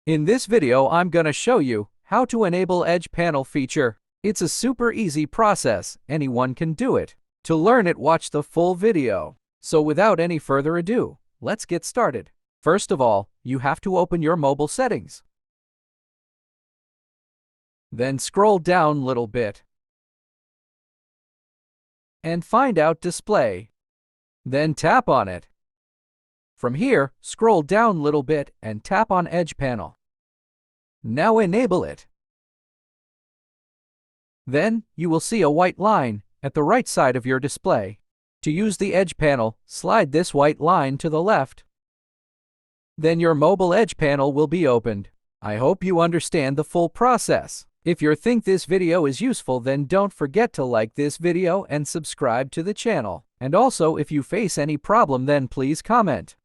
In this video, I'm gonna show you how to enable Edge Panel feature. It's a super easy process. Anyone can do it. To learn it, watch the full video. So without any further ado, let's get started. First of all, you have to open your mobile settings. Then scroll down a little bit and find out Display. Then tap on it. From here, scroll down a little bit and tap on Edge Panel. Now enable it. Then, you will see a white line at the right side of your display. To use the Edge Panel, slide this white line to the left. Then your mobile Edge Panel will be opened. I hope you understand the full process. If you think this video is useful, then don't forget to like this video and subscribe to the channel. And also, if you face any problem, then please comment.